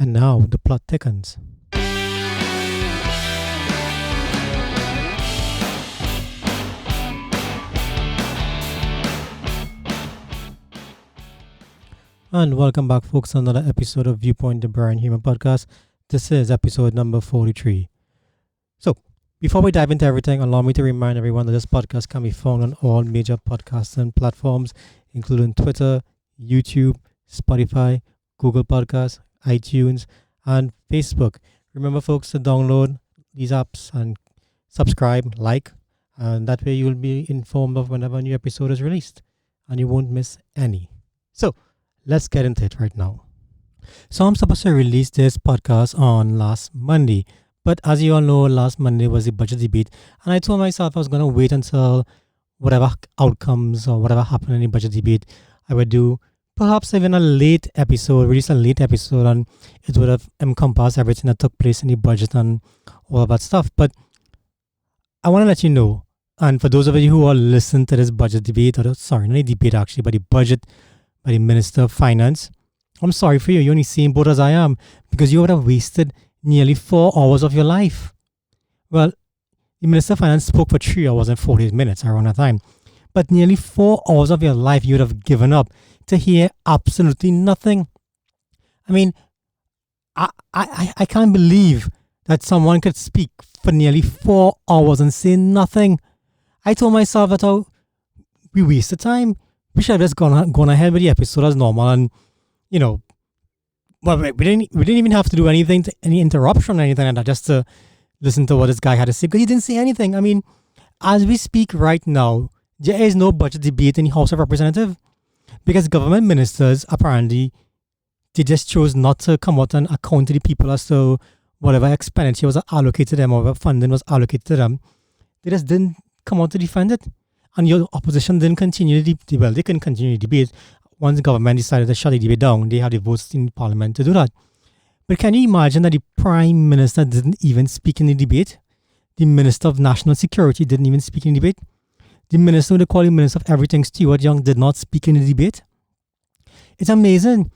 And now the plot thickens. And welcome back, folks, to another episode of Viewpoint, the Brian Heeraman podcast. This is episode number 43. So, before we dive into everything, allow me to remind everyone that this podcast can be found on all major podcasting platforms, including Twitter, YouTube, Spotify, Google Podcasts, iTunes, and Facebook. Remember, folks, to download these apps and subscribe, like, and that way you'll be informed of whenever a new episode is released, and you won't miss any. So, let's get into it right now. So I'm supposed to release this podcast on last Monday, but as you all know, last Monday was the budget debate, and I told myself I was going to wait until whatever outcomes or whatever happened in the budget debate, I would do perhaps even release a late episode, and it would have encompassed everything that took place in the budget and all of that stuff. But I want to let you know, and for those of you who are listening to this budget debate, not the debate actually, but the budget by the Minister of Finance, I'm sorry for you. You're in the same boat as I am, because you would have wasted nearly 4 hours of your life. Well, the Minister of Finance spoke for 3 hours and 48 minutes around that time. But nearly 4 hours of your life you would have given up to hear absolutely nothing. I mean, I can't believe that someone could speak for nearly 4 hours and say nothing. I told myself that we wasted time. We should have just gone ahead with the episode as normal, and well, we didn't even have to do anything, any interruption or anything like that, just to listen to what this guy had to say, because he didn't say anything. I mean, as we speak right now, there is no budget debate in the House of Representatives, because government ministers, apparently, they just chose not to come out and account to the people as to whatever expenditure was allocated to them or whatever funding was allocated to them. They just didn't come out to defend it. And your opposition didn't continue they couldn't continue the debate. Once the government decided to shut the debate down, they had the votes in Parliament to do that. But can you imagine that the Prime Minister didn't even speak in the debate? The Minister of National Security didn't even speak in the debate. The Minister, they call the Minister of Everything, Stuart Young, did not speak in the debate. It's amazing.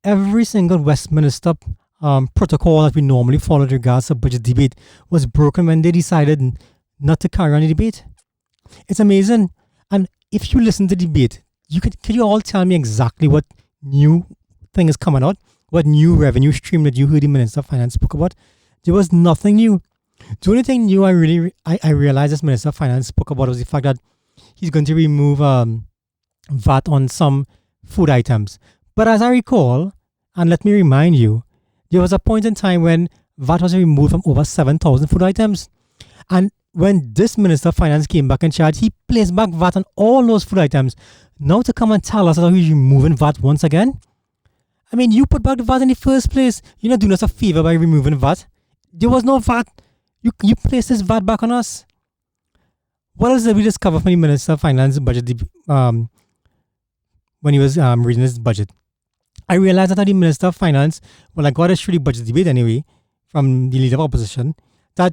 Every single Westminster protocol that we normally follow in regards to budget debate was broken when they decided not to carry on the debate. It's amazing. And if you listen to the debate, could you all tell me exactly what new thing is coming out? What new revenue stream that you heard the Minister of Finance spoke about? There was nothing new. The only thing new I realized this Minister of Finance spoke about was the fact that he's going to remove VAT on some food items. But as I recall, and let me remind you, there was a point in time when VAT was removed from over 7,000 food items. And when this Minister of Finance came back in charge, he placed back VAT on all those food items. Now to come and tell us that he's removing VAT once again? I mean, you put back the VAT in the first place. You're not doing us a favor by removing VAT. There was no VAT. You placed this VAT back on us. What else did we discover from the Minister of Finance budget when he was reading his budget? I realized that the Minister of Finance, well, I got a through the budget debate anyway, from the Leader of Opposition, that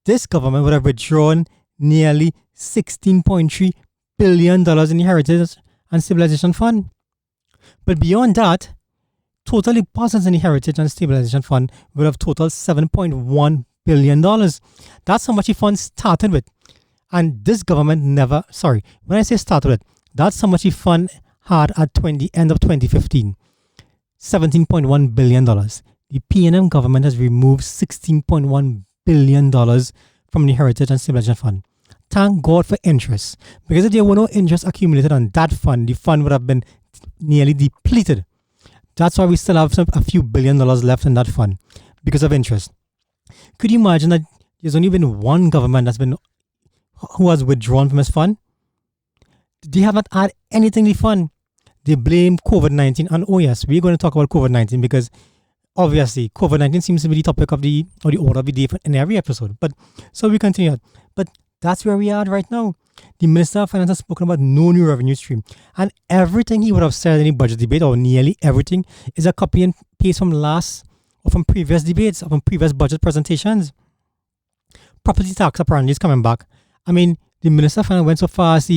this government would have withdrawn nearly $16.3 billion in the Heritage and Stabilization Fund. But beyond that, total deposits in the Heritage and Stabilization Fund would have totaled $7.1 billion. That's how much the fund started with. And this government when I say started with, that's how much the fund had at the end of 2015. $17.1 billion. The PNM government has removed $16.1 billion from the Heritage and Stabilization Fund. Thank God for interest, because if there were no interest accumulated on that fund, the fund would have been nearly depleted. That's why we still have a few $1 billion left in that fund, because of interest. Could you imagine that there's only been one government who has withdrawn from his fund? They haven't had anything in the fund. They blame COVID-19, and oh yes, we're going to talk about COVID-19, because obviously COVID-19 seems to be the topic of the order of the day in every episode. But so we continue. But that's where we are right now. The Minister of Finance has spoken about no new revenue stream, and everything he would have said in the budget debate, or nearly everything, is a copy and paste from previous debates, or from previous budget presentations. Property tax apparently is coming back. I mean, the Minister of Finance went so far as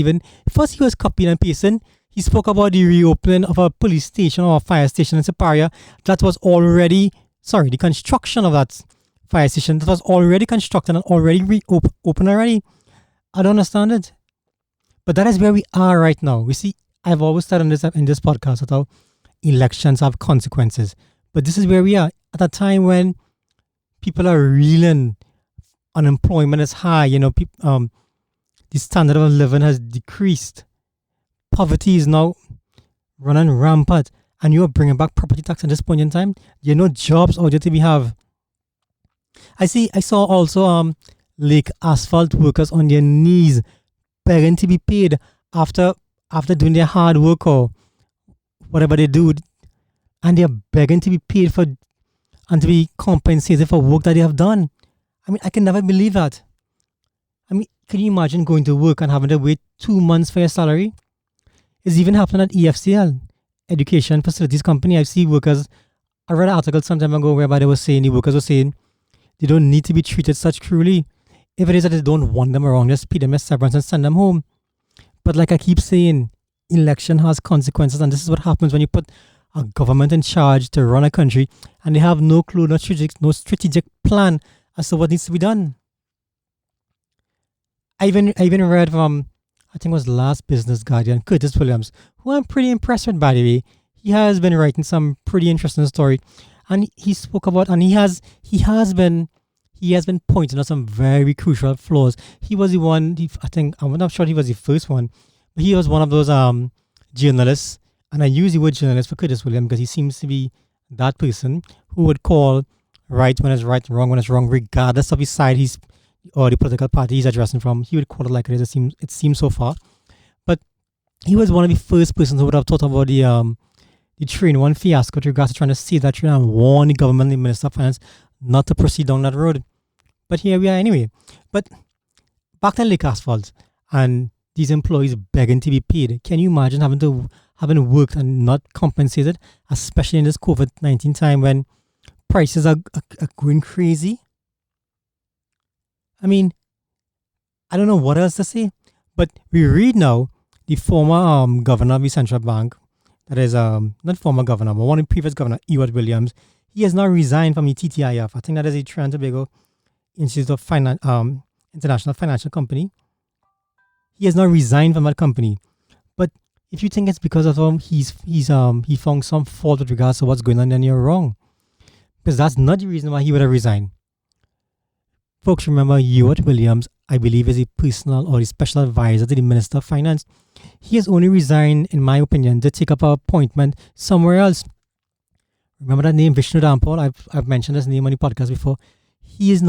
first he was copying and pasting. He spoke about the reopening of a police station or a fire station in Superior that was already the construction of that fire station that was already constructed and already open already. I don't understand it. But that is where we are right now. We see, I've always said in this podcast that how elections have consequences. But this is where we are at a time when people are reeling, unemployment is high, the standard of living has decreased. Poverty is now running rampant, and you are bringing back property tax at this point in time. There are no jobs out there to be have. I saw also Lake asphalt workers on their knees begging to be paid after doing their hard work or whatever they do, and they're begging to be paid for and to be compensated for work that they have done. I mean, I can never believe that. I mean, can you imagine going to work and having to wait 2 months for your salary? It's even happening at EFCL, Education Facilities Company. I see workers, I read an article some time ago whereby they were saying, the workers were saying, they don't need to be treated such cruelly. If it is that they don't want them around, just pay them a severance and send them home. But like I keep saying, election has consequences, and this is what happens when you put a government in charge to run a country and they have no clue, no strategic plan as to what needs to be done. I even read from, I think it was Last Business Guardian, Curtis Williams, who I'm pretty impressed with, by the way. He has been writing some pretty interesting story, and he spoke about, and he has been pointing out some very crucial flaws. He was the one, I'm not sure he was the first one, but he was one of those journalists, and I use the word journalist for Curtis Williams because he seems to be that person who would call right when it's right, wrong when it's wrong, regardless of his side or the political party he's addressing from. He would call it like it is. It seems so far. But he was one of the first persons who would have thought about the train one fiasco with regards to trying to save that train and warn the government, the Minister of Finance, not to proceed down that road. But here we are anyway. But back to Lake Asphalt and these employees begging to be paid. Can you imagine having worked and not compensated, especially in this COVID-19 time when prices are going crazy? I mean, I don't know what else to say. But we read now the former governor of the central bank, that is not former governor, but one of the previous governor, Ewart Williams, he has now resigned from the TTIF. I think that is the Trinidad and Tobago Institute of International Financial Company. He has now resigned from that company. But if you think it's because of he found some fault with regards to what's going on, then you're wrong. Because that's not the reason why he would have resigned. Folks, remember, Ewart Williams, I believe, is a personal or a special advisor to the Minister of Finance. He has only resigned, in my opinion, to take up an appointment somewhere else. Remember that name, Vishnu Dampal? I've mentioned his name on the podcast before. He has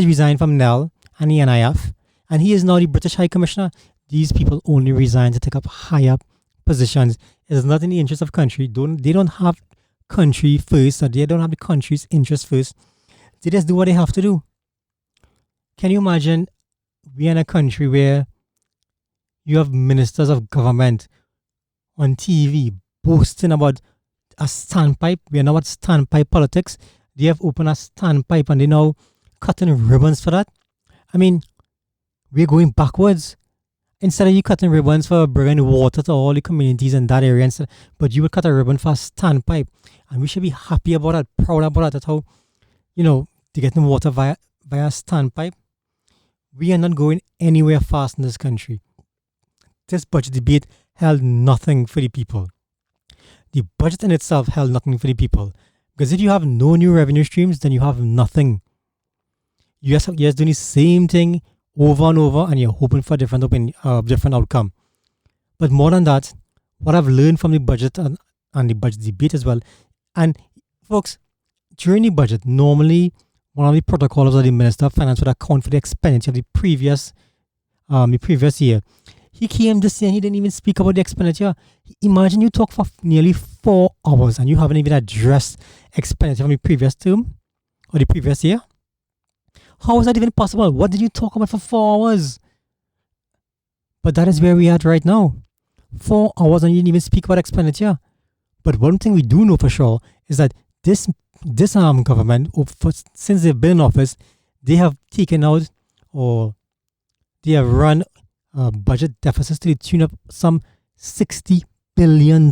resigned from NEL and the NIF, and he is now the British High Commissioner. These people only resign to take up higher positions. It is not in the interest of country. They don't have country first, or they don't have the country's interest first. They just do what they have to do. Can you imagine we're in a country where you have ministers of government on TV boasting about a standpipe? We are now at standpipe politics. They have opened a standpipe and they're now cutting ribbons for that. I mean, we're going backwards. Instead of you cutting ribbons for bringing water to all the communities in that area, but you would cut a ribbon for a standpipe. And we should be happy about that, proud about that. That's how, they're getting water via standpipe. We are not going anywhere fast in this country. This budget debate held nothing for the people. The budget in itself held nothing for the people. Because if you have no new revenue streams, then you have nothing. You're just doing the same thing over and over, and you're hoping for a different outcome. But more than that, what I've learned from the budget and the budget debate as well, and folks, during the budget, normally one of the protocols of the Minister of Finance would account for the expenditure of the previous year. He came this year and he didn't even speak about the expenditure. Imagine you talk for nearly 4 hours and you haven't even addressed expenditure from the previous term or the previous year. How is that even possible? What did you talk about for 4 hours? But that is where we are at right now. 4 hours and you didn't even speak about expenditure. But one thing we do know for sure is that this government, since they've been in office, they have taken out or they have run budget deficits to the tune of some $60 billion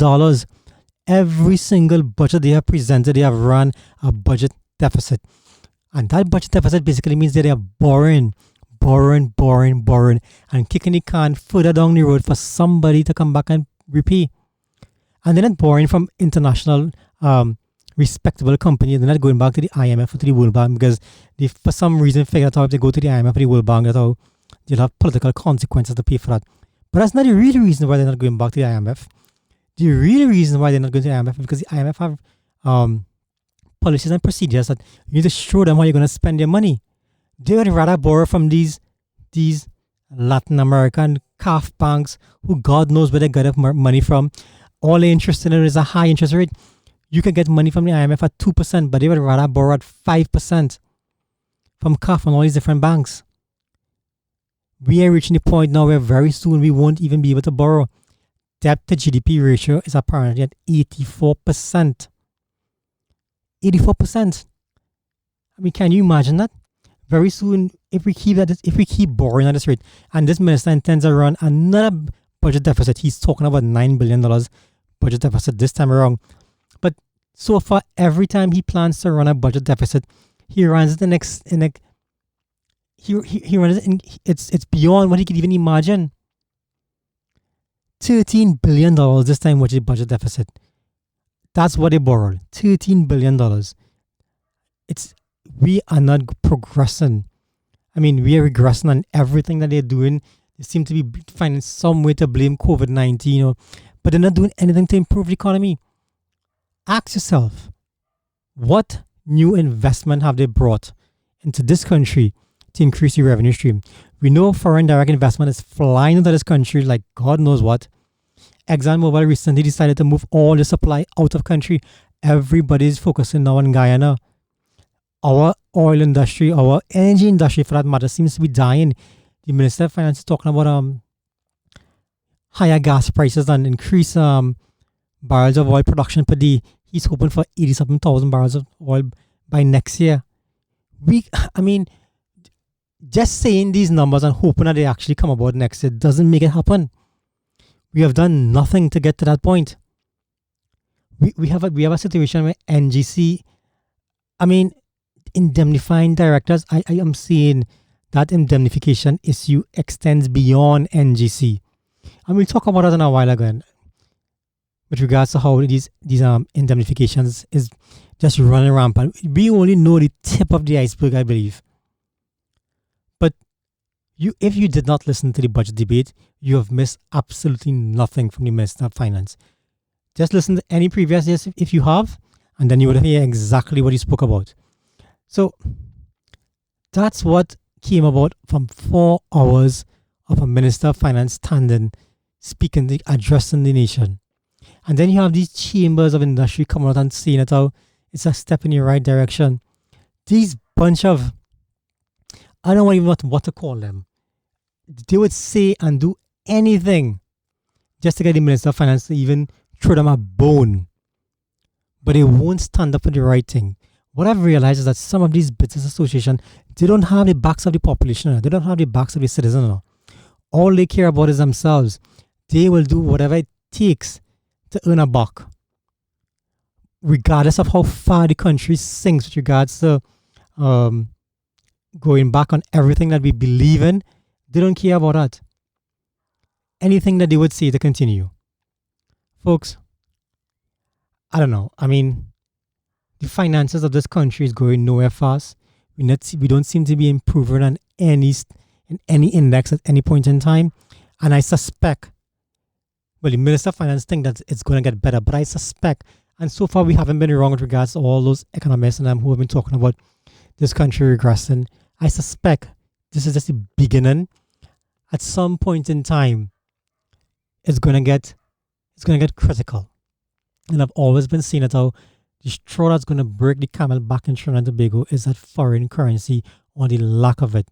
every single budget they have presented, they have run a budget deficit. And that budget deficit basically means that they are borrowing, and kicking the can further down the road for somebody to come back and repay. And they're not borrowing from international respectable companies. They're not going back to the IMF or to the World Bank because they, for some reason, figured out if they go to the IMF or the World Bank, that they'll have political consequences to pay for that. But that's not the real reason why they're not going back to the IMF. The real reason why they're not going to the IMF is because the IMF have policies and procedures that you need to show them how you're going to spend your money. They would rather borrow from these Latin American calf banks who God knows where they get money from. All they're interested in is a high interest rate. You can get money from the IMF at 2%, but they would rather borrow at 5% from CAF and all these different banks. We are reaching the point now where very soon we won't even be able to borrow. Debt to GDP ratio is apparently at 84%. 84%. I mean, can you imagine that? Very soon, if we keep borrowing at this rate, and this minister intends to run another budget deficit, he's talking about $9 billion budget deficit this time around. But so far, every time he plans to run a budget deficit, he runs it he runs it in, it's beyond what he could even imagine. $13 billion this time, which is budget deficit. That's what they borrowed. $13 billion. We are not progressing. I mean, we are regressing on everything that they're doing. They seem to be finding some way to blame COVID-19, but they're not doing anything to improve the economy. Ask yourself, what new investment have they brought into this country to increase the revenue stream? We know foreign direct investment is flying into this country like God knows what. ExxonMobil recently decided to move all the supply out of country. Everybody's focusing now on Guyana. Our oil industry, our energy industry for that matter, seems to be dying. The Minister of Finance is talking about higher gas prices and increased barrels of oil production per day. He's hoping for 87,000 barrels of oil by next year. Just saying these numbers and hoping that they actually come about next year doesn't make it happen. We have done nothing to get to that point. We have a situation where NGC, indemnifying directors, I am saying that indemnification issue extends beyond NGC. And we'll talk about that in a while again with regards to how these indemnifications is just running rampant. We only know the tip of the iceberg, I believe. But if you did not listen to the budget debate, you have missed absolutely nothing from the Minister of Finance. Just listen to any previous years if you have, and then you would hear exactly what he spoke about. So that's what came about from 4 hours of a Minister of Finance standing, speaking, addressing the nation. And then you have these chambers of industry coming out and saying that it's a step in the right direction. These bunch of, I don't even know what to call them. They would say and do anything just to get the Minister of Finance to even throw them a bone. But they won't stand up for the right thing. What I've realized is that some of these business associations, they don't have the backs of the population. They don't have the backs of the citizen. All they care about is themselves. They will do whatever it takes to earn a buck, regardless of how far the country sinks with regards to going back on everything that we believe in. They don't care about that. Anything that they would say to continue. Folks, I don't know. The finances of this country is going nowhere fast. We don't seem to be improving on in any index at any point in time. And I suspect, the Minister of Finance thinks that it's going to get better, but I suspect, and so far we haven't been wrong with regards to all those economists and who have been talking about this country regressing. I suspect this is just the beginning. At some point in time, it's going to get critical. And I've always been saying that how the straw that's going to break the camel back in Trinidad and Tobago is that foreign currency or the lack of it.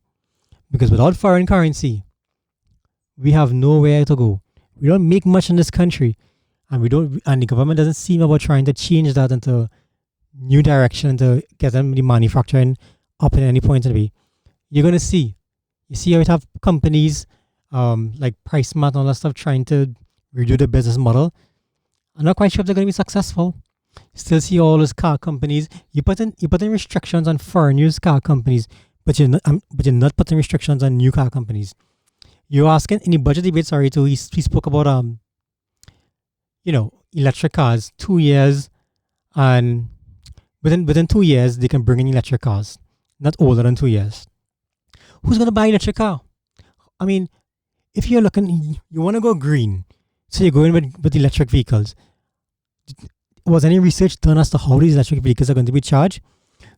Because without foreign currency, we have nowhere to go. We don't make much in this country, and the government doesn't seem about trying to change that into new direction to get them the manufacturing up at any point in the way. You're going to see. You see how it have companies like PriceMart and all that stuff trying to redo the business model. I'm not quite sure if they're going to be successful. Still see all those car companies. You put in restrictions on foreign used car companies, but you're not putting restrictions on new car companies. You're asking in the budget debate. Sorry, to he spoke about electric cars. 2 years, and within 2 years they can bring in electric cars, not older than 2 years. Who's gonna buy electric car? I mean, if you're looking, you want to go green, so you're going with electric vehicles. Was any research done as to how these electric vehicles are going to be charged?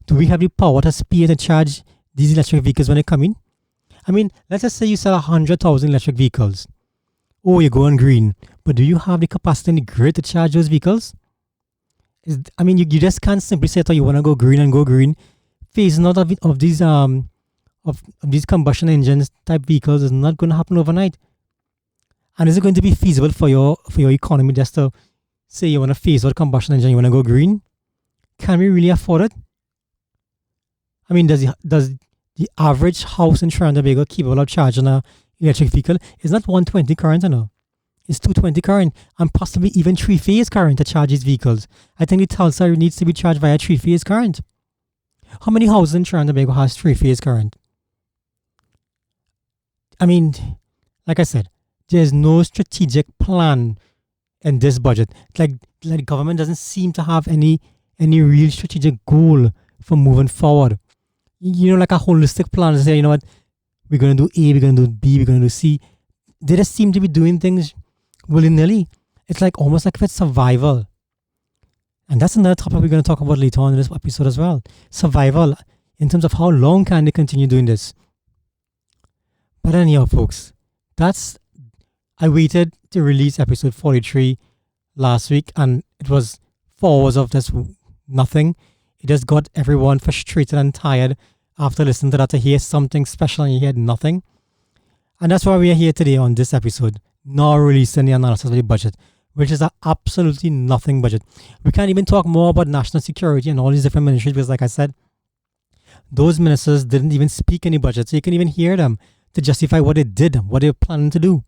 Do we have the power to pay to charge these electric vehicles when they come in? I mean, let's just say you sell 100,000 electric vehicles. Oh, you're going green, but do you have the capacity and the grid to charge those vehicles? You just can't simply say that you want to go green and go green. Phasing out of these combustion engines type vehicles is not going to happen overnight. And is it going to be feasible for your economy just to say you want to phase out combustion engine, you want to go green? Can we really afford it? I mean, does the average house in Trinidad and Tobago capable of charging a electric vehicle? It's not 120 current, It's 220 current and possibly even three-phase current to charge these vehicles. I think the Tulsa needs to be charged via three-phase current. How many houses in Trinidad and Tobago has three-phase current? I mean, like I said, there's no strategic plan in this budget. Like the government doesn't seem to have any real strategic goal for moving forward. Like a holistic plan to say, you know what, we're going to do A, we're going to do B, we're going to do C. They just seem to be doing things willy-nilly. It's like almost like if it's survival. And that's another topic we're going to talk about later on in this episode as well. Survival, in terms of how long can they continue doing this. But anyhow, folks, I waited to release episode 43 last week, and it was 4 hours of just nothing. It just got everyone frustrated and tired after listening to that, to hear something special and you heard nothing. And that's why we are here today on this episode, not releasing the analysis of the budget, which is an absolutely nothing budget. We can't even talk more about national security and all these different ministries because, like I said, those ministers didn't even speak any budget, so you can even hear them to justify what they did, what they were planning to do.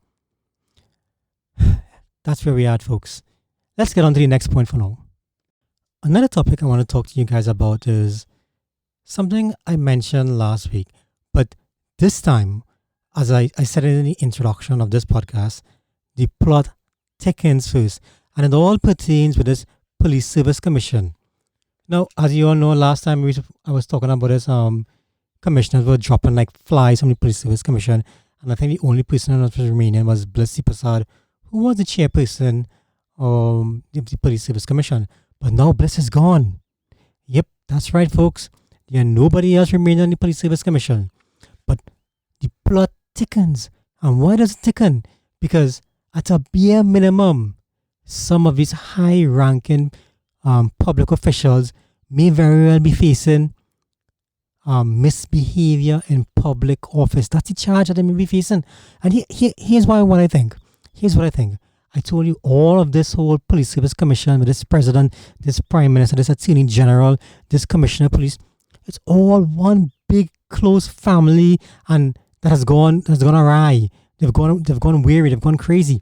That's where we are, folks. Let's get on to the next point for now. Another topic I want to talk to you guys about is something I mentioned last week, but this time, as I said in the introduction of this podcast, the plot thickens first, and it all pertains with this Police Service Commission. Now, as you all know, last time I was talking about this, commissioners were dropping like flies from the Police Service Commission, and I think the only person that was remaining was Blissy Prasad, who was the chairperson of the Police Service Commission. But now Bliss is gone. Yep, that's right, folks. There's nobody else remaining on the Police Service Commission. But the plot thickens. And why does it thicken? Because at a bare minimum, some of these high-ranking public officials may very well be facing misbehavior in public office. That's the charge that they may be facing. And here's what I think. I told you all of this whole Police Service Commission with this president, this prime minister, this attorney general, this commissioner of police, it's all one big close family, and that has gone awry. They've gone weary, they've gone crazy.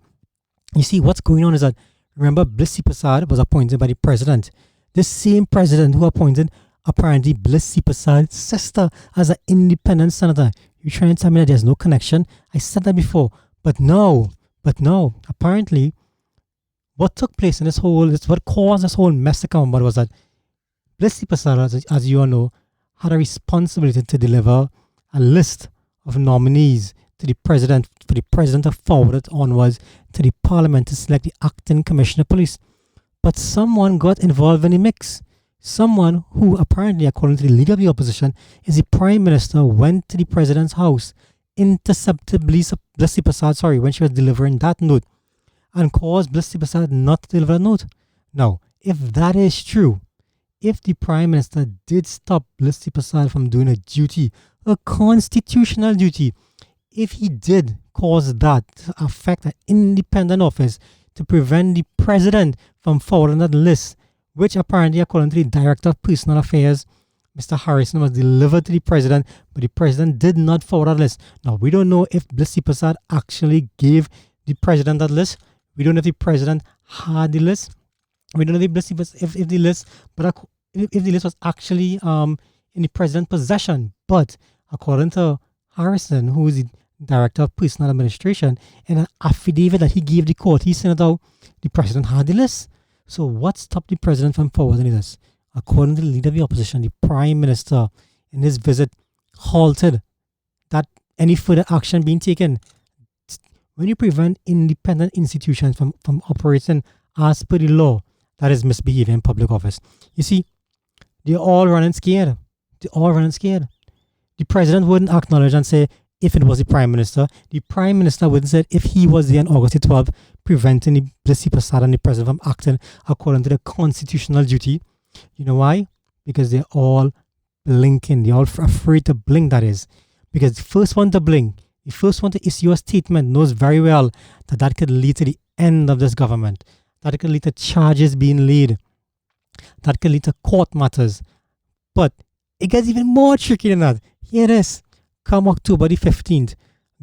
You see, what's going on is that, remember, Blissy Prasad was appointed by the president. This same president who appointed apparently Blissy Prasad's sister as an independent senator. You're trying to tell me that there's no connection? I said that before, but no, apparently what took place in what caused this whole mess to come about was that Blissy Prasad, as you all know, had a responsibility to deliver a list of nominees to the president, for the president to forward it onwards to the parliament to select the acting commissioner of police. But someone got involved in the mix. Someone who apparently, according to the leader of the opposition, is the prime minister, went to the president's house, intercepted Blissy Prasad, when she was delivering that note, and caused Blissy Prasad not to deliver a note. Now, if that is true, if the prime minister did stop Blissy Prasad from doing a constitutional duty, if he did cause that to affect an independent office to prevent the president from forwarding that list, which apparently, according to the Director of Personal Affairs, Mr. Harrison, was delivered to the president, but the president did not forward that list. Now, we don't know if Blissy Prasad actually gave the president that list. We don't know if the president had the list. We don't know if the list, but if the list was actually in the president's possession. But according to Harrison, who is the director of personal administration, in an affidavit that he gave the court, he sent it out. The president had the list. So what stopped the president from forwarding this? According to the leader of the opposition, the prime minister, in his visit, halted that any further action being taken. When you prevent independent institutions from operating as per the law, that is misbehavior in public office. You see, they're all running scared. They're all running scared. The president wouldn't acknowledge and say if it was the prime minister. The prime minister wouldn't say if he was there on August 12th, preventing the Blissy Prasad and the president from acting according to the constitutional duty. You know why? Because they're all blinking. They're all afraid to blink, that is. Because the first one to blink, the first one to issue a statement knows very well that that could lead to the end of this government. That could lead to charges being laid. That could lead to court matters. But it gets even more tricky than that. Here it is. Come October the 15th,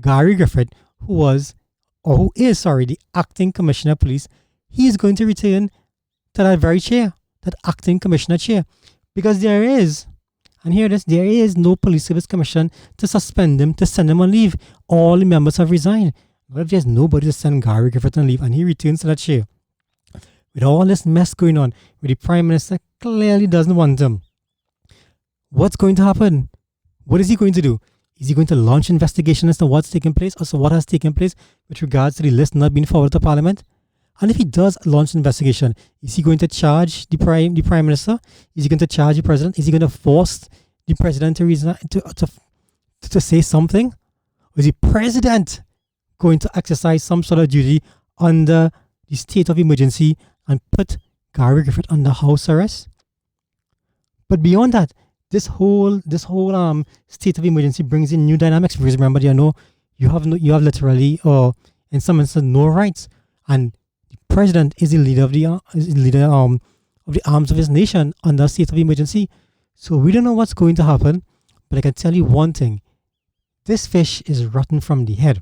Gary Griffith, who is, the acting commissioner of police, he is going to return to that very chair, that acting commissioner chair. Because there is, and here it is, there is no police service commission to suspend him, to send him on leave. All the members have resigned. What if there's nobody to send Gary Griffith on leave and he returns to that chair? With all this mess going on, where the prime minister clearly doesn't want him, what's going to happen? What is he going to do? Is he going to launch investigation as to what's taking place, or so what has taken place with regards to the list not being forwarded to Parliament? And if he does launch an investigation, is he going to charge the prime minister? Is he going to charge the president? Is he going to force the president to resign, to say something? Or is the president going to exercise some sort of duty under the state of emergency and put Gary Griffith under house arrest? But beyond that, this whole state of emergency brings in new dynamics, because remember, you have literally, or in some instances, no rights, and the president is the leader of the arms of his nation under a state of emergency. So we don't know what's going to happen, but I can tell you one thing: this fish is rotten from the head.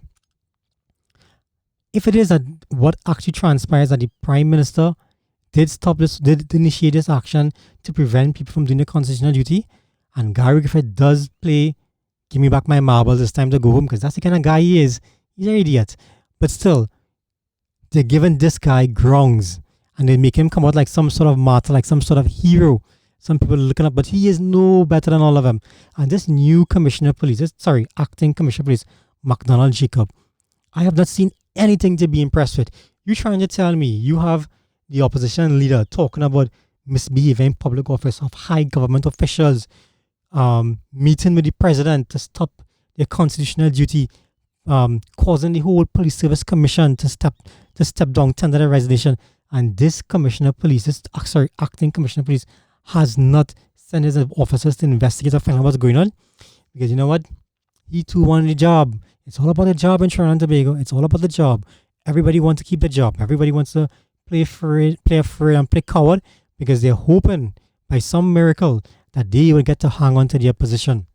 If it is that what actually transpires that the prime minister did initiate this action to prevent people from doing their constitutional duty, and Gary Griffith does play give me back my marbles, it's time to go home, because that's the kind of guy he is. He's an idiot. But still, they're giving this guy grounds, and they make him come out like some sort of martyr, like some sort of hero. Some people are looking up, but he is no better than all of them. And this new commissioner of police, acting commissioner of police, McDonald Jacob, I have not seen anything to be impressed with. You're trying to tell me you have the opposition leader talking about misbehaving in public office of high government officials, meeting with the president to stop their constitutional duty, causing the whole police service commission to step down, tender their resignation, and this commissioner of police, acting commissioner of police, has not sent his officers to investigate or find out what's going on. Because you know what? He too wanted the job. It's all about the job in Trinidad and Tobago. It's all about the job. Everybody wants to keep the job. Everybody wants to play afraid and play coward, because they're hoping by some miracle that they will get to hang on to their position.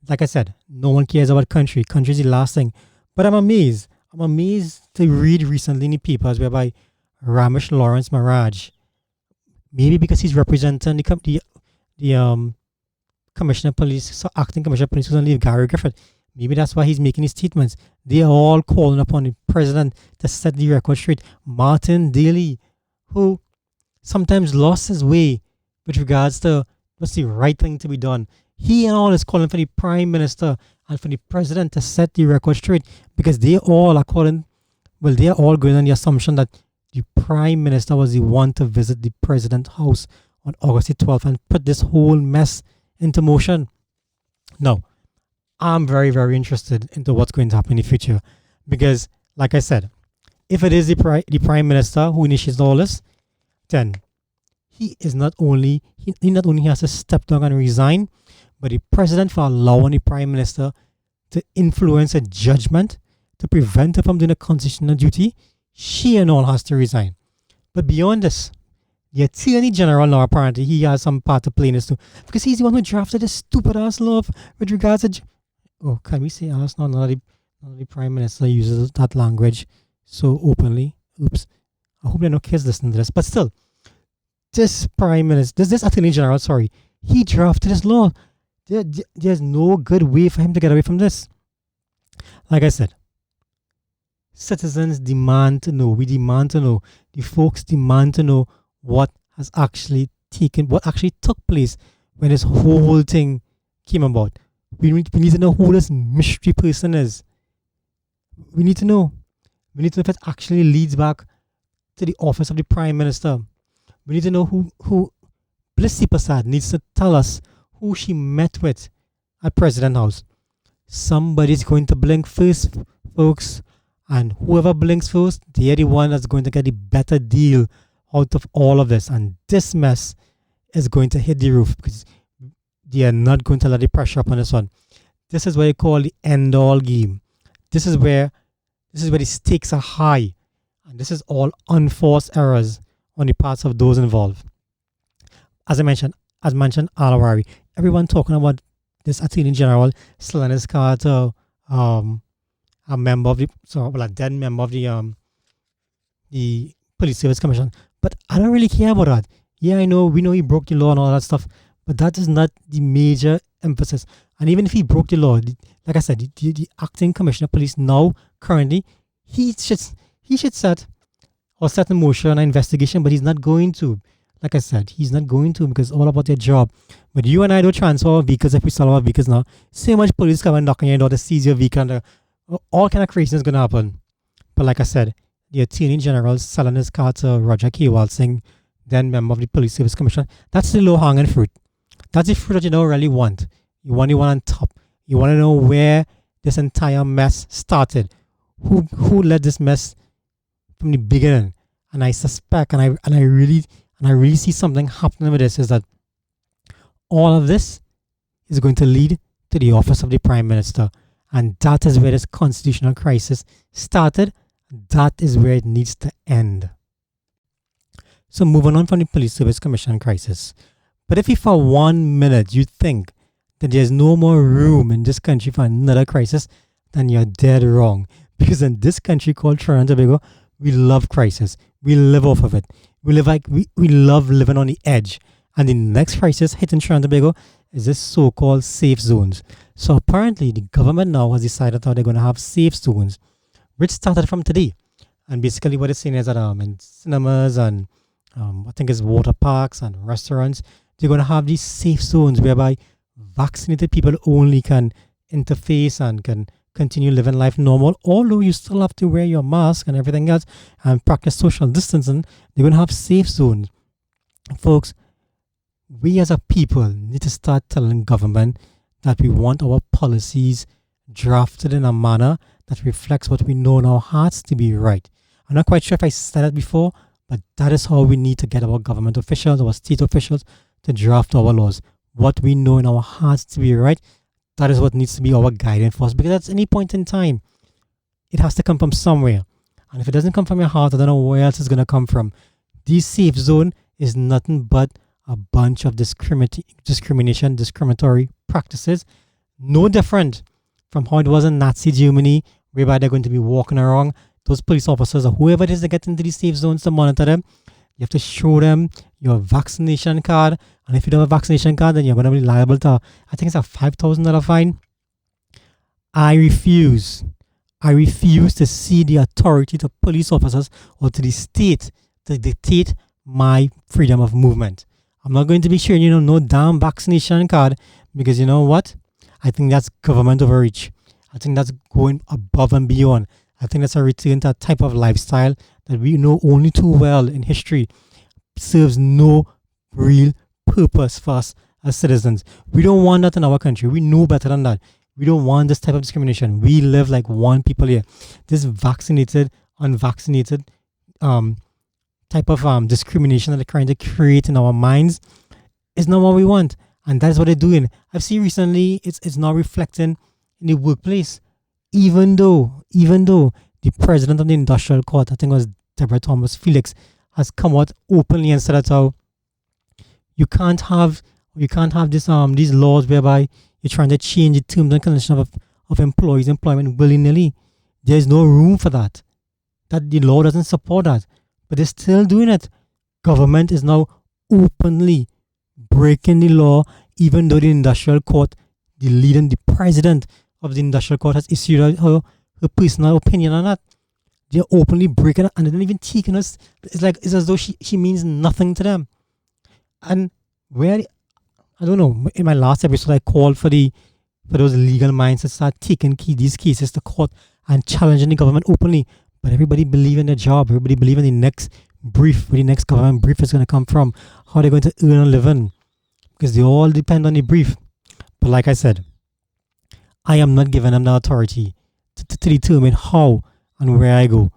Like I said, no one cares about country. Country is the last thing. But I'm amazed. To read recently in the papers whereby Ramesh Lawrence Maharaj, maybe because he's representing the commissioner of police, so acting commissioner of police, who's on leave, Gary Griffith. Maybe that's why he's making his statements. They are all calling upon the president to set the record straight. Martin Daly, who sometimes lost his way with regards to what's the right thing to be done, he and all is calling for the prime minister and for the president to set the record straight, because they are all going on the assumption that the prime minister was the one to visit the president's house on August 12th and put this whole mess into motion. Now, I'm very, very interested into what's going to happen in the future, because, like I said, if it is the prime minister who initiates all this, then he not only has to step down and resign, but the president, for allowing the prime minister to influence a judgment to prevent her from doing a constitutional duty, she and all has to resign. But beyond this, the Attorney General now, apparently he has some part to play in this too, because he's the one who drafted this stupid ass law with regards to can we say ass now? None of the prime minister uses that language so openly. Oops. I hope there are no kids listening to this. But still, this Prime Minister, this Attorney General, sorry, he drafted this law. There's no good way for him to get away from this. Like I said, citizens demand to know. We demand to know. The folks demand to know what has actually what actually took place when this whole thing came about. We need to know who this mystery person is. We need to know. We need to know if it actually leads back to the office of the Prime Minister. We need to know who Blissy Prasad needs to tell us who she met with at President House. Somebody's going to blink first, folks. And whoever blinks first, they're the one that's going to get the better deal out of all of this. And this mess is going to hit the roof because they are not going to let the pressure up on this one. This is what they call the end-all game. This is where the stakes are high. And this is all unforced errors on the parts of those involved. As mentioned, Alawari, everyone talking about this Attorney General selling his car to a member of a dead member of the Police Service Commission. But I don't really care about that. Yeah, we know he broke the law and all that stuff, but that is not the major emphasis. And even if he broke the law, like I said, the acting commissioner of police now, currently, he should set in motion an investigation, but he's not going to. Like I said, he's not going to because it's all about their job. But you and I don't transfer our vehicles if we sell our vehicles now. So much police come and knock on your door to seize your vehicle and all kind of craziness is going to happen. But like I said, the Attorney General selling his car to Roger Kewal Singh, then member of the Police Service Commission, that's the low-hanging fruit. That's the fruit that you don't really want. You want the one on top. You want to know where this entire mess started. Who led this mess from the beginning? And I suspect, and I really see something happening with this, is that all of this is going to lead to the office of the Prime Minister. And that is where this constitutional crisis started. That is where it needs to end. So moving on from the Police Service Commission crisis. But if for 1 minute you think that there's no more room in this country for another crisis, then you're dead wrong. Because in this country called Trinidad and Tobago, we love crisis. We live off of it. We love living on the edge. And the next crisis hitting Trinidad and Tobago is this so-called safe zones. So apparently the government now has decided that they're going to have safe zones, which started from today. And basically what it's saying is that in cinemas and I think it's water parks and restaurants, they're going to have these safe zones whereby vaccinated people only can interface and can continue living life normal, although you still have to wear your mask and everything else and practice social distancing. They're going to have safe zones. Folks, we as a people need to start telling government that we want our policies drafted in a manner that reflects what we know in our hearts to be right. I'm not quite sure if I said that before, but that is how we need to get our government officials, our state officials to draft our laws. What we know in our hearts to be right, that is what needs to be our guidance for us, because at any point in time, it has to come from somewhere. And if it doesn't come from your heart, I don't know where else it's going to come from. This safe zone is nothing but a bunch of discriminatory practices, no different from how it was in Nazi Germany, whereby they're going to be walking around, those police officers or whoever it is that get into these safe zones to monitor them. You have to show them your vaccination card, and if you don't have a vaccination card, then you're going to be liable to, I think it's a $5,000 fine. I refuse to see the authority to police officers or to the state to dictate my freedom of movement. I'm not going to be sharing, no damn vaccination card, because you know what? I think that's government overreach. I think that's going above and beyond. I think that's a return to a type of lifestyle that we know only too well in history serves no real purpose for us as citizens. We don't want that in our country. We know better than that. We don't want this type of discrimination. We live like one people here. This vaccinated, unvaccinated type of discrimination that they're trying to create in our minds is not what we want. And that's what they're doing. I've seen recently it's now reflecting in the workplace. Even though the president of the industrial court, I think it was Deborah Thomas Felix, has come out openly and said that how you can't have this these laws whereby you're trying to change the terms and conditions of employees' employment willy-nilly. There's no room for that. That the law doesn't support that. but they're still doing it. Government is now openly breaking the law, even though the industrial court, the president of the industrial court has issued her personal opinion on that. They're openly breaking it, and they're not even taking us. It's as though she means nothing to them. And where I don't know. In my last episode, I called for those legal minds to start taking these cases to court and challenging the government openly. But everybody believe in their job. Everybody believe in the next brief, where the next government brief is going to come from, how they're going to earn a living, because they all depend on the brief. But like I said, I am not giving them the authority to determine how and where I go.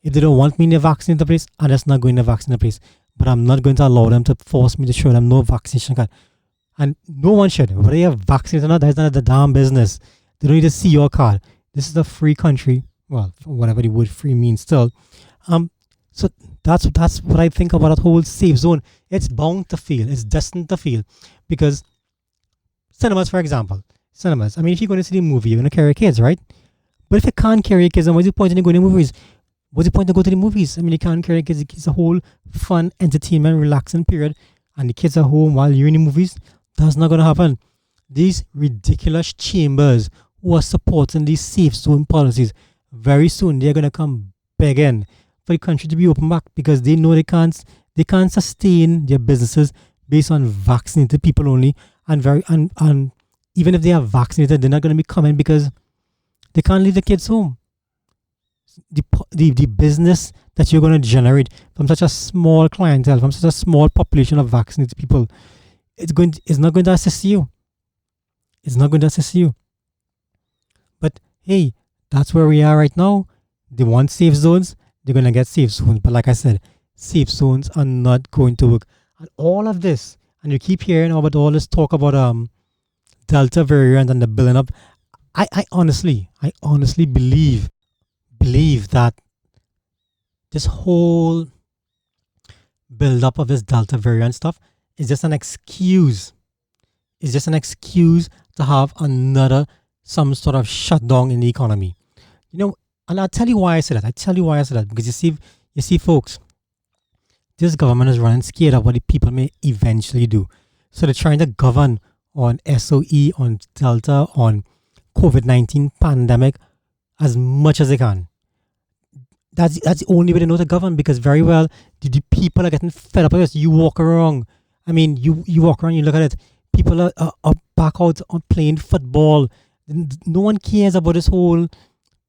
If they don't want me in the vaccinated place, I'm just not going to the vaccinated place. But I'm not going to allow them to force me to show them no vaccination card. And no one should. Whether you have vaccinated or not, that's not the damn business. They don't need to see your card. This is a free country. Well, whatever the word free means still. So that's what I think about that whole safe zone. It's bound to fail. It's destined to fail. Because cinemas, for example. Cinemas. I mean, if you're going to see the movie, you're going to carry kids, right? But if you can't carry kids, then what's the point in going to movies? What's the point to go to the movies? I mean, you can't carry kids. It's a whole fun, entertainment, relaxing period. And the kids are home while you're in the movies. That's not going to happen. These ridiculous chambers who are supporting these safe zone policies, very soon they're going to come begging for the country to be open back, because they know they can't sustain their businesses based on vaccinated people only. And even if they are vaccinated, they're not going to be coming because they can't leave the kids home. The business that you're going to generate from such a small clientele, from such a small population of vaccinated people, it's not going to assist you. It's not going to assist you. But hey, that's where we are right now. They want safe zones, they're going to get safe zones. But like I said, safe zones are not going to work. And all of this, and you keep hearing about all this talk about Delta variant and the building up. I honestly believe that this whole build up of this Delta variant stuff is just an excuse. It's just an excuse to have some sort of shutdown in the economy. And I'll tell you why I say that. Because you see, folks, this government is running scared of what the people may eventually do. So they're trying to govern on SOE, on Delta, on COVID-19 pandemic as much as they can. That's the only way they know to govern, because very well the people are getting fed up with this. You walk around. I mean, you walk around, you look at it. People are back out on playing football. No one cares about this whole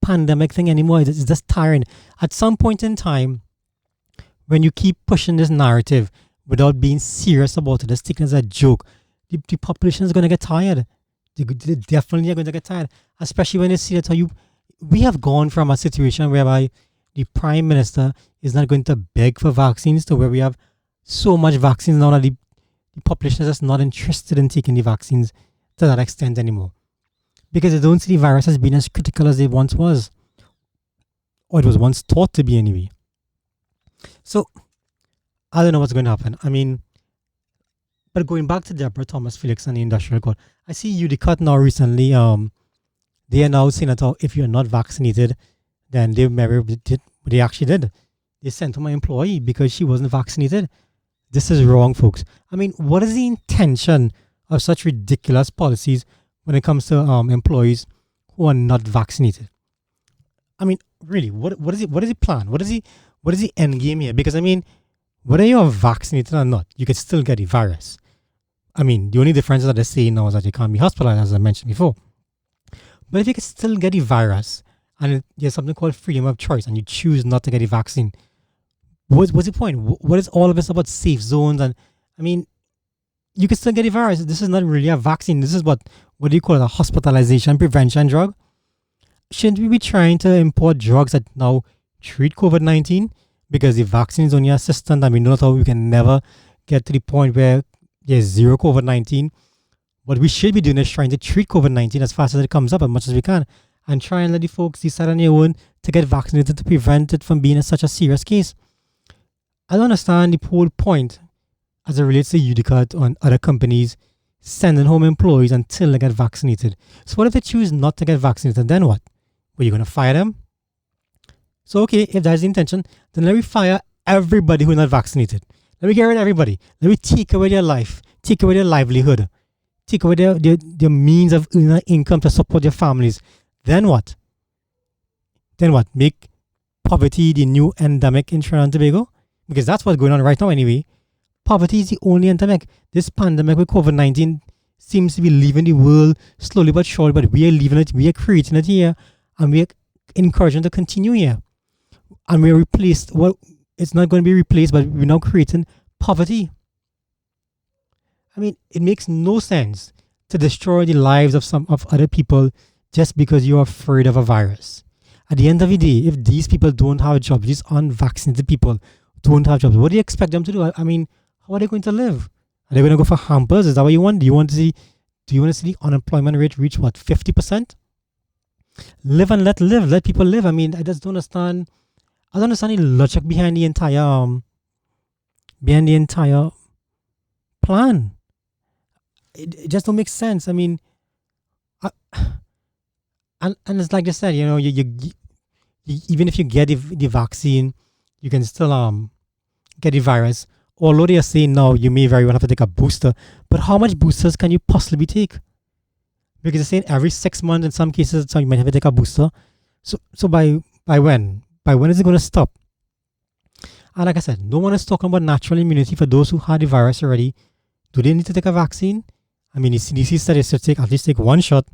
pandemic thing anymore. It's just tiring. At some point in time, when you keep pushing this narrative without being serious about it, just taking it as a joke, the population is going to get tired. They definitely are going to get tired, especially when they see that we have gone from a situation whereby the Prime Minister is not going to beg for vaccines to where we have so much vaccines now that the population is just not interested in taking the vaccines to that extent anymore, because they don't see the virus as being as critical as it once was, or it was once thought to be anyway. So I don't know what's going to happen. I mean, but going back to Deborah Thomas Felix and the industrial court, I see UDCOT now recently, they are now saying that if you're not vaccinated, then they actually did. They sent home an employee because she wasn't vaccinated. This is wrong, folks. I mean, what is the intention of such ridiculous policies when it comes to employees who are not vaccinated? I mean, really, what is the plan? What is the end game here? Because I mean, whether you are vaccinated or not, you can still get the virus. I mean, the only difference that they're saying now is that you can't be hospitalized, as I mentioned before. But if you can still get the virus, and there's something called freedom of choice, and you choose not to get the vaccine, what's the point? What is all of this about safe zones? And I mean, you can still get the virus. This is not really a vaccine. This is what do you call it? A hospitalization prevention drug? Shouldn't we be trying to import drugs that now treat COVID-19? Because the vaccine is only assistant, and we know how we can never get to the point where there's zero COVID-19. What we should be doing is trying to treat COVID-19 as fast as it comes up, as much as we can, and try and let the folks decide on their own to get vaccinated to prevent it from being such a serious case. I don't understand the whole point as it relates to UDCOT on other companies sending home employees until they get vaccinated. So what if they choose not to get vaccinated? Then what? Were you going to fire them? So okay, if that's the intention, then let me fire everybody who's not vaccinated. Let me get rid of everybody. Let me take away their life, take away their livelihood, take away their means of income to support their families. Then what? Then what? Make poverty the new endemic in Trinidad and Tobago? Because that's what's going on right now anyway. Poverty is the only endemic. This pandemic with COVID-19 seems to be leaving the world slowly but surely, but we are leaving it, we are creating it here, and we are encouraging it to continue here. And we are replaced, well, it's not going to be replaced, but we're now creating poverty. I mean, it makes no sense to destroy the lives of some of other people just because you're afraid of a virus. At the end of the day, if these people don't have jobs, these unvaccinated people don't have jobs, what do you expect them to do? I mean, how are they going to live? Are they going to go for hampers? Is that what you want? Do you want to see the unemployment rate reach what, 50%? Live and let live. Let people live. I mean, I just don't understand. I don't understand the logic behind the entire plan. It just don't make sense. I mean, and it's like I said, you even if you get the vaccine, you can still get the virus. Although they are saying now you may very well have to take a booster, but how much boosters can you possibly take? Because they're saying every 6 months in some cases, so you might have to take a booster. So by when? By when is it going to stop? And like I said, no one is talking about natural immunity for those who had the virus already. Do they need to take a vaccine? I mean, the CDC said they should at least take one shot.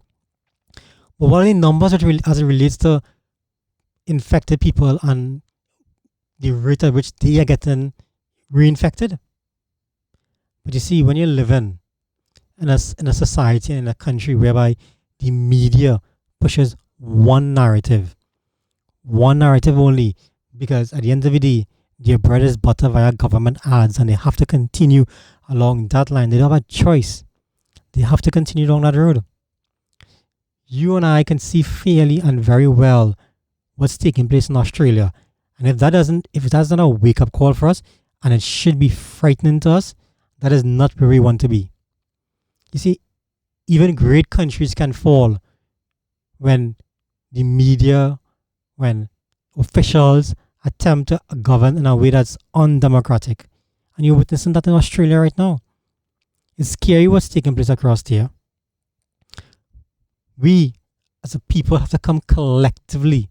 But what are the numbers as it relates to infected people and the rate at which they are getting reinfected? But you see, when you're living in a society and in a country whereby the media pushes one narrative only, because at the end of the day, their bread is butter via government ads, and they have to continue along that line. They don't have a choice. They have to continue along that road. You and I can see fairly and very well what's taking place in Australia. And if that's not a wake-up call for us, and it should be frightening to us, that is not where we want to be. You see, even great countries can fall when the media, when officials attempt to govern in a way that's undemocratic. And you're witnessing that in Australia right now. It's scary what's taking place across there. We, as a people, have to come collectively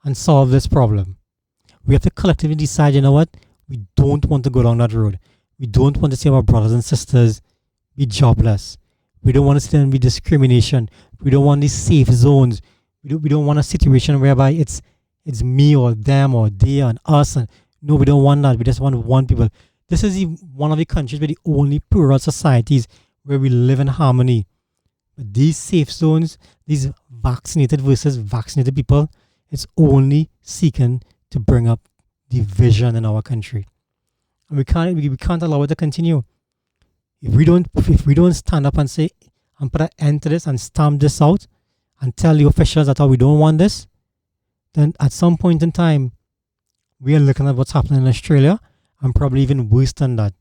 and solve this problem. We have to collectively decide, you know what? We don't want to go down that road. We don't want to see our brothers and sisters be jobless. We don't want to see them be discrimination. We don't want these safe zones. We don't want a situation whereby it's me or them or they and us. And no, we don't want that. We just want one people. This is one of the countries where the only plural societies where we live in harmony. But these safe zones, these vaccinated versus vaccinated people, it's only seeking to bring up division in our country. And we can't allow it to continue. If we don't stand up and say and put an end to this and stamp this out and tell the officials that we don't want this, then at some point in time we are looking at what's happening in Australia, and probably even worse than that.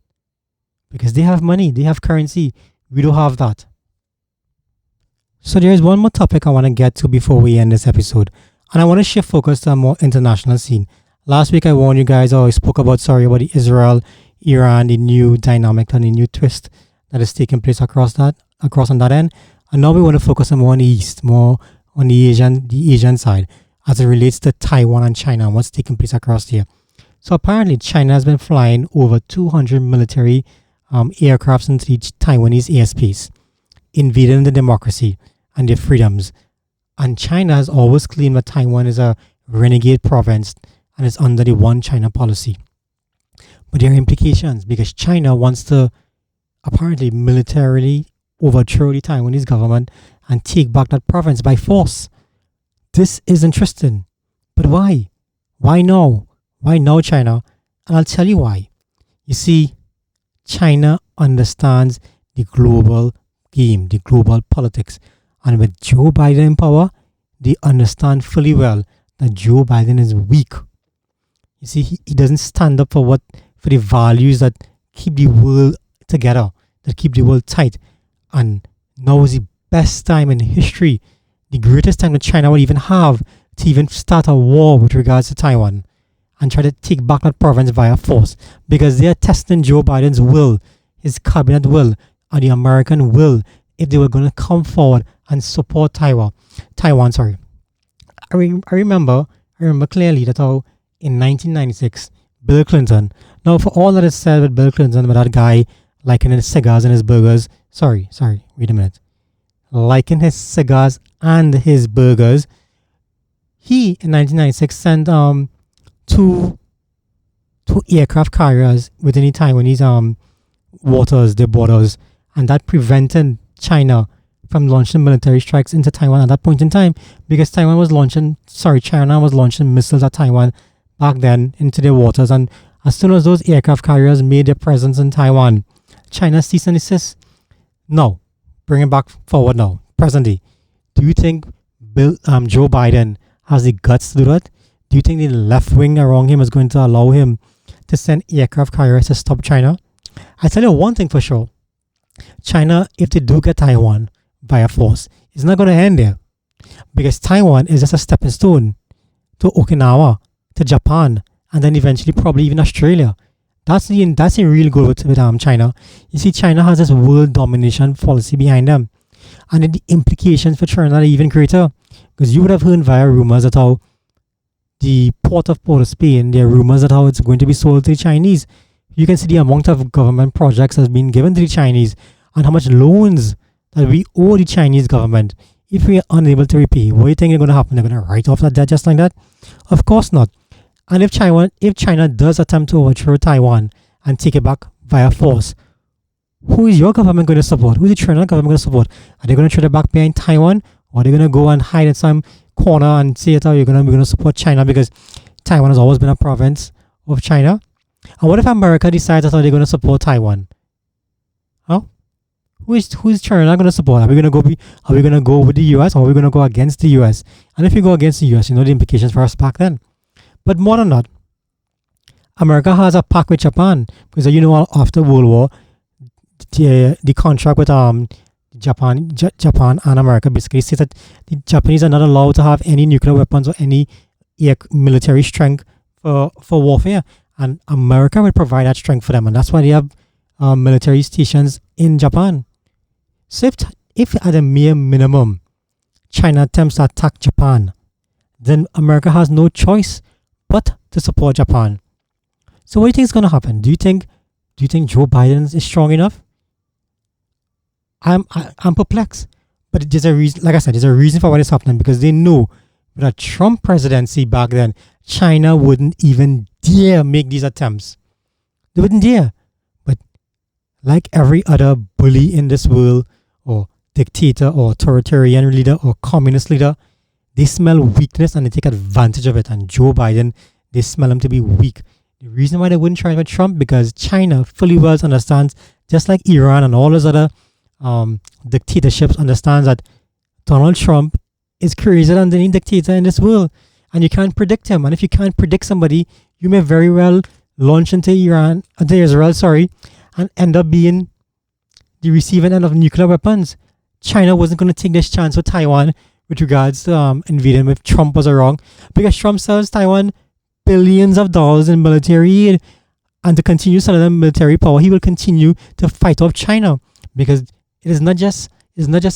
Because they have money, they have currency. We don't have that. So there is one more topic I want to get to before we end this episode. And I want to shift focus to a more international scene. Last week I warned you guys, I spoke about the Israel, Iran, the new dynamic and the new twist that is taking place across on that end. And now we want to focus more on the East, more on the Asian side, as it relates to Taiwan and China and what's taking place across here. So apparently China has been flying over 200 military aircrafts into the Taiwanese airspace, invading the democracy and their freedoms. And China has always claimed that Taiwan is a renegade province and is under the One China policy. But there are implications, because China wants to apparently militarily overthrow the Taiwanese government and take back that province by force. This is interesting. But why? Why now? Why now, China? And I'll tell you why. You see, China understands the global game, the global politics. And with Joe Biden in power, they understand fully well that Joe Biden is weak. You see, he doesn't stand up for the values that keep the world together, that keep the world tight. And now is the best time in history, the greatest time that China would even have to even start a war with regards to Taiwan. and try to take back that province via force, because they are testing Joe Biden's will, his cabinet will, and the American will, if they were going to come forward and support Taiwan. Sorry, I remember clearly that how in 1996, Bill Clinton. Now, for all that is said with Bill Clinton, with that guy liking his cigars and his burgers. Sorry, wait a minute. Liking his cigars and his burgers. He in 1996 sent two aircraft carriers within the Taiwanese waters, their borders, and that prevented China from launching military strikes into Taiwan at that point in time, because China was launching missiles at Taiwan back then into their waters, and as soon as those aircraft carriers made their presence in Taiwan, China ceased and desist. Now, bring it back forward now, present day. Do you think Joe Biden has the guts to do that? Do you think the left wing around him is going to allow him to send aircraft carriers to stop China? I tell you one thing for sure. China, if they do get Taiwan via force, it's not going to end there, because Taiwan is just a stepping stone to Okinawa, to Japan, and then eventually probably even Australia. That's the real goal with China. You see, China has this world domination policy behind them, and then the implications for China are even greater, because you would have heard via rumors that how the port of Port of Spain, there are rumors that how it's going to be sold to the Chinese. You can see the amount of government projects has been given to the Chinese, and how much loans that we owe the Chinese government. If we are unable to repay, what do you think is going to happen? They're going to write off that debt just like that? Of course not. And if China does attempt to overthrow Taiwan and take it back via force, who is your government going to support? Who is the China government going to support? Are they going to try to back behind Taiwan, or are they going to go and hide in some corner and say that you're going to support China because Taiwan has always been a province of China? And what if America decides that they're going to support Taiwan? Huh? Who is China going to support? Are we going to go with the US, or are we going to go against the US? And if you go against the US, you know the implications for us back then. But more than that, America has a pact with Japan, because after World War, the contract with Japan and America basically says that the Japanese are not allowed to have any nuclear weapons or any military strength for warfare, and America will provide that strength for them, and that's why they have military stations in Japan. So if at a mere minimum China attempts to attack Japan, then America has no choice but to support Japan. So what do you think is going to happen? Do you think Joe Biden is strong enough? I'm perplexed, but there's a reason. Like I said, there's a reason for what is happening, because they know with a Trump presidency back then, China wouldn't even dare make these attempts. They wouldn't dare. But like every other bully in this world, or dictator, or authoritarian leader, or communist leader, they smell weakness and they take advantage of it. And Joe Biden, they smell him to be weak. The reason why they wouldn't try with Trump, because China fully well understands, just like Iran and all those other dictatorships, understands that Donald Trump is crazier than any dictator in this world, and you can't predict him. And if you can't predict somebody, you may very well launch into Israel, and end up being the receiving end of nuclear weapons. China wasn't going to take this chance with Taiwan with regards to invading if Trump was wrong, because Trump sells Taiwan billions of dollars in military aid, and to continue selling them military power, he will continue to fight off China, because it is not just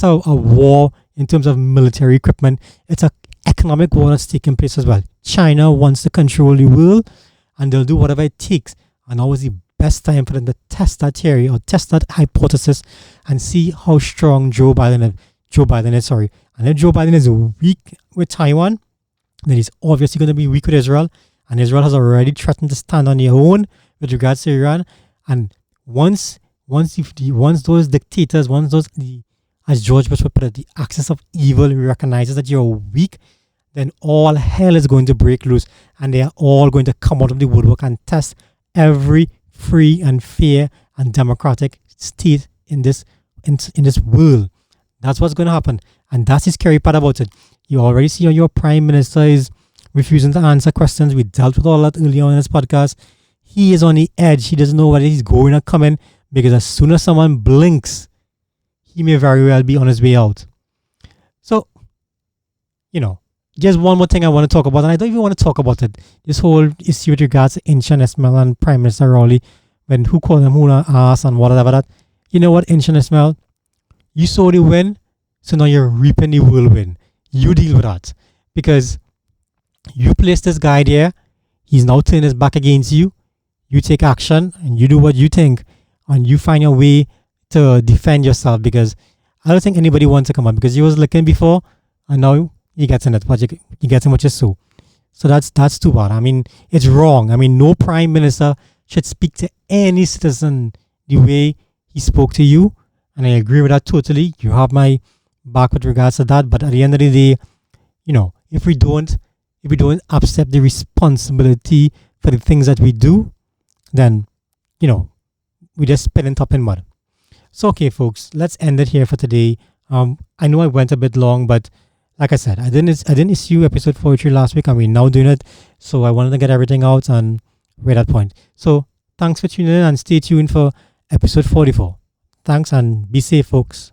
a war in terms of military equipment. It's an economic war that's taking place as well. China wants to control the world, and they'll do whatever it takes. And always the best time for them to test that theory or test that hypothesis and see how strong Joe Biden is. And if Joe Biden is weak with Taiwan, then he's obviously going to be weak with Israel. And Israel has already threatened to stand on their own with regards to Iran. And once those dictators, as George Bush would put it, the axis of evil recognizes that you're weak, then all hell is going to break loose, and they are all going to come out of the woodwork and test every free and fair and democratic state in this world. That's what's going to happen, and that's the scary part about it. You already see your prime minister is refusing to answer questions. We dealt with all that earlier on in this podcast. He is on the edge. He doesn't know whether he's going or coming, because as soon as someone blinks, he may very well be on his way out. So, Just one more thing I want to talk about, and I don't even want to talk about it. This whole issue with regards to Inch and Ismail and Prime Minister Rowley, when who called them who ass and whatever that. You know what, Inch and Ismail? You saw the win, so now you're reaping the whirlwind. You deal with that. Because you placed this guy there, he's now turned his back against you. You take action and you do what you think, and you find your way to defend yourself, because I don't think anybody wants to come up, because you was looking before and now you getting it, but you getting what you sow. So that's too bad. I mean, it's wrong. I mean, no prime minister should speak to any citizen the way he spoke to you, and I agree with that totally. You have my back with regards to that. But at the end of the day, if we don't accept the responsibility for the things that we do, then we just spinning top in mud. So okay, folks, let's end it here for today. I know I went a bit long, but like I said, I didn't issue episode 43 last week, and we're now doing it. So I wanted to get everything out, and we're at that point. So thanks for tuning in, and stay tuned for episode 44. Thanks, and be safe, folks.